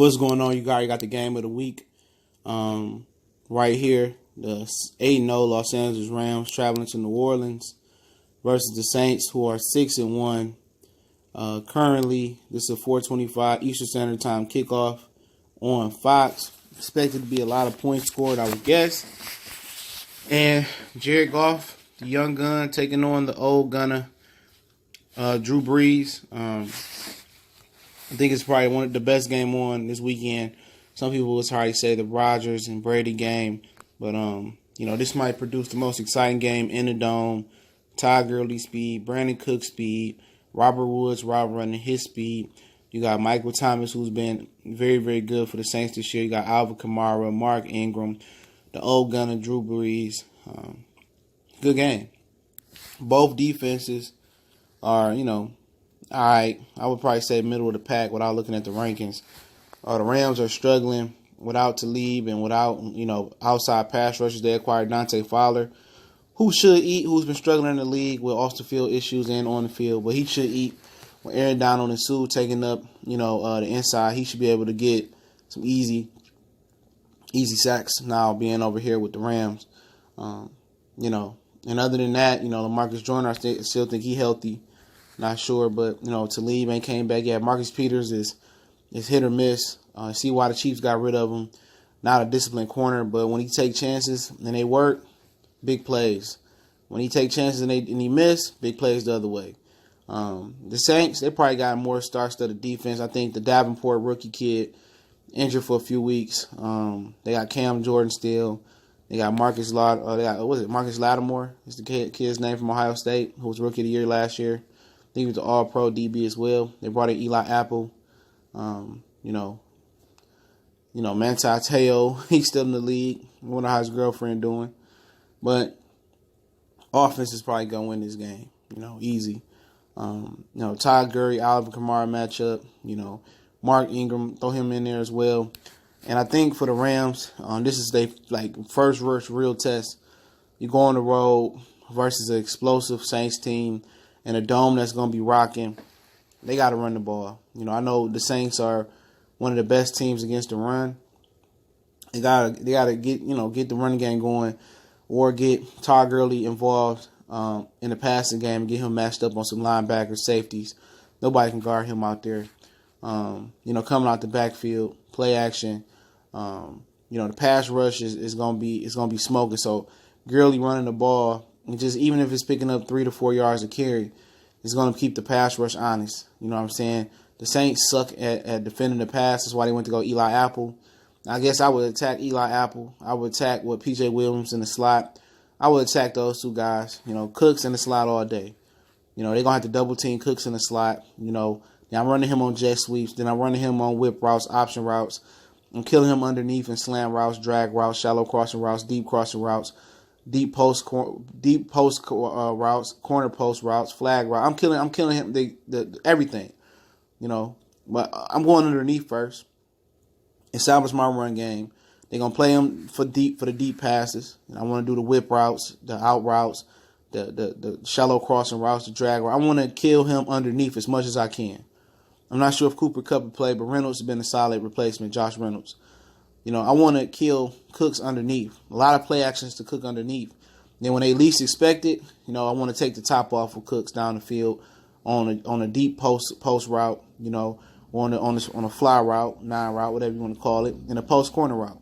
What's going on? You got the game of the week right here. The 8-0 Los Angeles Rams traveling to New Orleans versus the Saints, who are 6-1. Currently, this is a 4:25 Eastern Standard Time kickoff on Fox. Expected to be a lot of points scored, I would guess. And Jared Goff, the young gun, taking on the old gunner, Drew Brees. I think it's probably one of the best game on this weekend. Some people would probably say the Rodgers and Brady game, but this might produce the most exciting game in the dome. Todd Gurley speed, Brandon Cook speed, Robert Woods running his speed. You got Michael Thomas, who's been very, very good for the Saints this year. You got Alvin Kamara, Mark Ingram, the old gunner Drew Brees. Good game. Both defenses are, all right. I would probably say middle of the pack without looking at the rankings. The Rams are struggling without Talib and without, outside pass rushers. They acquired Dante Fowler, who should eat, who's been struggling in the league with off the field issues and on the field, but he should eat. With Aaron Donald and Sue taking up, the inside, he should be able to get some easy sacks now being over here with the Rams. And other than that, LaMarcus Joyner, I still think he's healthy. Not sure, but, Talib ain't came back yet. Marcus Peters is hit or miss. See why the Chiefs got rid of him. Not a disciplined corner, but when he take chances and they work, big plays. When he take chances and he miss, big plays the other way. The Saints, they probably got more star-studded defense. I think the Davenport rookie kid injured for a few weeks. They got Cam Jordan still. They got Marcus Lattimore is the kid's name from Ohio State, who was rookie of the year last year. I think he was the all-pro DB as well. They brought in Eli Apple. Manti Te'o, he's still in the league. I wonder how his girlfriend doing. But offense is probably going to win this game, easy. Todd Gurley, Alvin Kamara matchup, Mark Ingram, throw him in there as well. And I think for the Rams, this is their first real test. You go on the road versus an explosive Saints team and a dome that's going to be rocking. They got to run the ball. I know the Saints are one of the best teams against the run. They got to get the running game going, or get Todd Gurley involved in the passing game and get him matched up on some linebackers, safeties. Nobody can guard him out there. Coming out the backfield, play action. The pass rush is gonna be smoking. So Gurley running the ball, and just even if it's picking up 3 to 4 yards a carry, it's gonna keep the pass rush honest. You know what I'm saying? The Saints suck at defending the pass. That's why they went to go Eli Apple. I guess I would attack Eli Apple. I would attack P.J. Williams in the slot. I would attack those two guys. Cooks in the slot all day. They're going to have to double team Cooks in the slot. Then I'm running him on jet sweeps. Then I'm running him on whip routes, option routes. I'm killing him underneath and slam routes, drag routes, shallow crossing routes, deep crossing routes, deep post routes, corner post routes, flag routes. I'm killing him the everything. But I'm going underneath first. Establish my run game. They're going to play him for the deep passes. I want to do the whip routes, the out routes, the shallow crossing routes, the drag route. I want to kill him underneath as much as I can. I'm not sure if Cooper Kupp would play, but Reynolds has been a solid replacement, Josh Reynolds. I want to kill Cooks underneath. A lot of play actions to Cook underneath. Then when they least expect it, I want to take the top off of Cooks down the field on a deep post route, on a fly route, 9 route, whatever you want to call it, and a post corner route.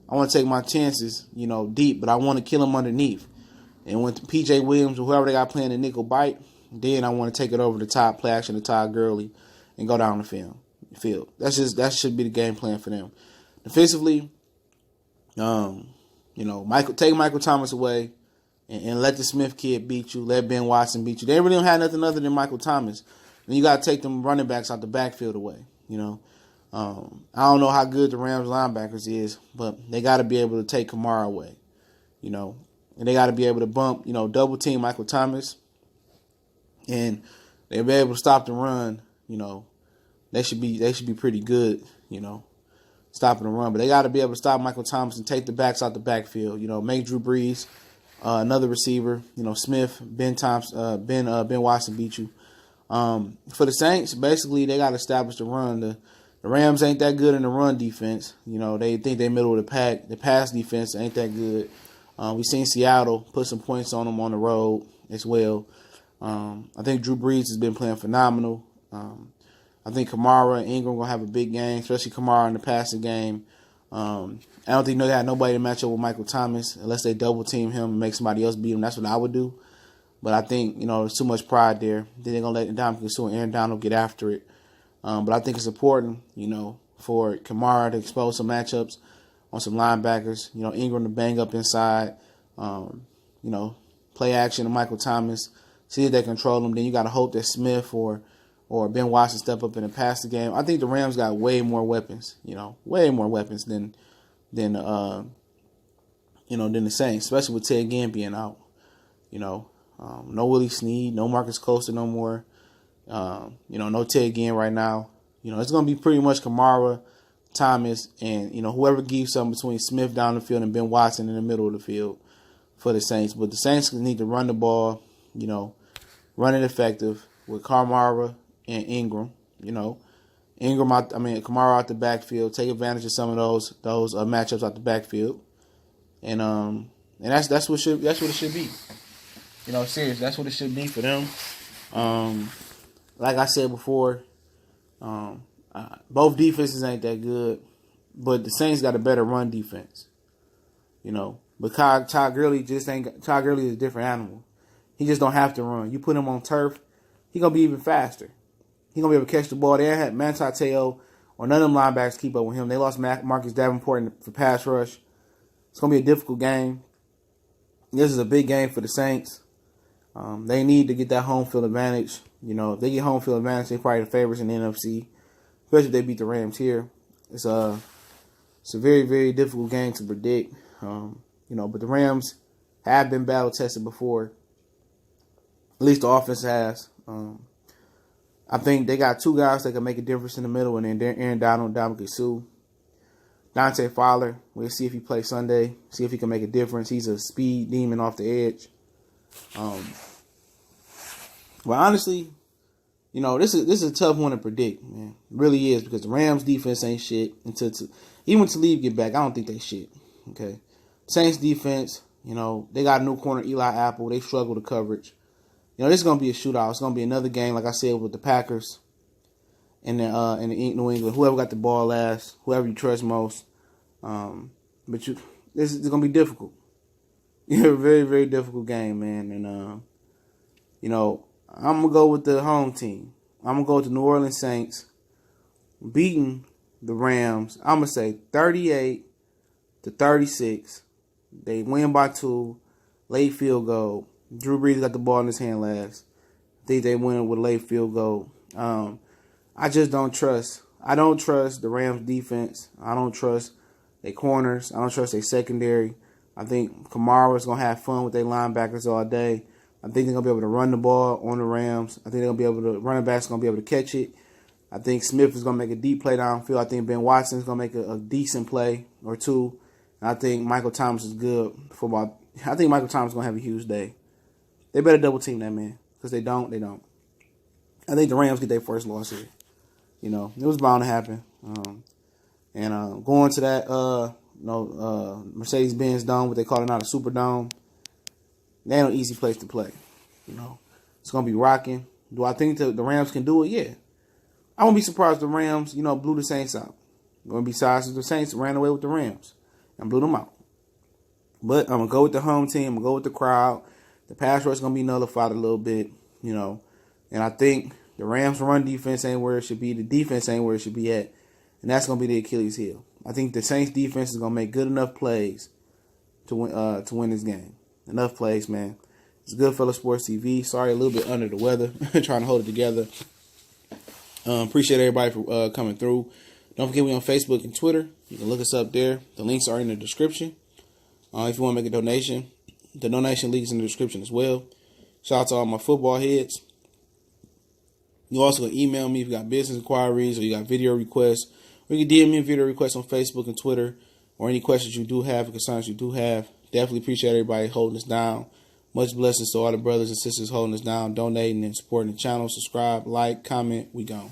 I want to take my chances, deep, but I want to kill him underneath. And when P.J. Williams or whoever they got playing the nickel bite, then I want to take it over the top, play action to Todd Gurley, and go down the field. That should be the game plan for them. Defensively, take Michael Thomas away and let the Smith kid beat you. Let Ben Watson beat you. They really don't have nothing other than Michael Thomas. And you got to take them running backs out the backfield away. I don't know how good the Rams linebackers is, but they got to be able to take Kamara away. And they got to be able to bump, double team Michael Thomas, and they'll be able to stop the run. They should be pretty good. Stopping the run, but they got to be able to stop Michael Thomas and take the backs out the backfield. Make Drew Brees, another receiver. Smith, Ben Watson beat you. For the Saints, basically they got to establish the run. The Rams ain't that good in the run defense. They think they middle of the pack. The pass defense ain't that good. We've seen Seattle put some points on them on the road as well. I think Drew Brees has been playing phenomenal. I think Kamara and Ingram going to have a big game, especially Kamara in the passing game. I don't think they had nobody to match up with Michael Thomas unless they double team him and make somebody else beat him. That's what I would do. But I think, there's too much pride there. Then they're going to let Ndamukong Suh and Aaron Donald get after it. But I think it's important, for Kamara to expose some matchups on some linebackers. Ingram to bang up inside. Play action to Michael Thomas. See if they control him. Then you got to hope that Smith or Ben Watson step up in the passing game. I think the Rams got way more weapons. Way more weapons than the Saints, especially with Ted Ginn being out. No Willie Snead, no Marcus Costa no more. No Ted Ginn right now. It's going to be pretty much Kamara, Thomas, and, whoever gives something between Smith down the field and Ben Watson in the middle of the field for the Saints. But the Saints need to run the ball, run it effective with Kamara and Ingram. Kamara out the backfield, take advantage of some of those matchups out the backfield. And that's what it should be. Serious, that's what it should be for them. Like I said before, both defenses ain't that good, but the Saints got a better run defense. But Todd Gurley is a different animal. He just don't have to run. You put him on turf, he gonna be even faster. He gonna be able to catch the ball. They had Manti Te'o or none of them linebackers keep up with him. They lost Marcus Davenport for pass rush. It's gonna be a difficult game. This is a big game for the Saints. They need to get that home field advantage. If they get home field advantage, they're probably the favorites in the NFC, especially if they beat the Rams here. It's a very, very difficult game to predict. But the Rams have been battle tested before. At least the offense has. I think they got two guys that can make a difference in the middle, and then Aaron Donald, Ndamukong Suh. Dante Fowler, we'll see if he plays Sunday, see if he can make a difference. He's a speed demon off the edge. Well, honestly, this is a tough one to predict, man. It really is, because the Rams defense ain't shit even when Talib get back. I don't think they shit. Okay, Saints defense, they got a new corner, Eli Apple. They struggle to coverage. This is gonna be a shootout. It's gonna be another game, like I said, with the Packers and the New England. Whoever got the ball last, whoever you trust most. This is gonna be difficult. A very, very difficult game, man. And I'm gonna go with the home team. I'm gonna go with the New Orleans Saints beating the Rams. I'm gonna say 38-36. They win by 2. Late field goal. Drew Brees got the ball in his hand last. I think they win with a late field goal. I just don't trust. I don't trust the Rams defense. I don't trust their corners. I don't trust their secondary. I think Kamara's going to have fun with their linebackers all day. I think they're going to be able to run the ball on the Rams. I think they're going to be able to, running backs going to be able to catch it. I think Smith is going to make a deep play downfield. I think Ben Watson is going to make a decent play or two. And I think Michael Thomas is good for about, I think Michael Thomas is going to have a huge day. They better double team that man, because they don't. I think the Rams get their first loss here. It was bound to happen. Going to that, Mercedes-Benz Dome, what they call it now, the Superdome, they ain't no easy place to play. It's going to be rocking. Do I think the Rams can do it? Yeah. I won't be surprised if the Rams, blew the Saints out. I'm going to be surprised if the Saints ran away with the Rams and blew them out. But I'm going to go with the home team. I'm going to go with the crowd. The pass rush is going to be nullified a little bit, and I think the Rams' run defense ain't where it should be. The defense ain't where it should be at, and that's going to be the Achilles heel. I think the Saints' defense is going to make good enough plays to win this game. Enough plays, man. It's Goodfellas Sports TV. Sorry, a little bit under the weather. Trying to hold it together. Appreciate everybody for coming through. Don't forget, we on Facebook and Twitter. You can look us up there. The links are in the description. If you want to make a donation, the donation link is in the description as well. Shout out to all my football heads. You also can email me if you got business inquiries or you got video requests. Or you can DM me a video request on Facebook and Twitter, or any questions you do have or concerns you do have. Definitely appreciate everybody holding us down. Much blessings to all the brothers and sisters holding us down, donating and supporting the channel. Subscribe, like, comment. We gone.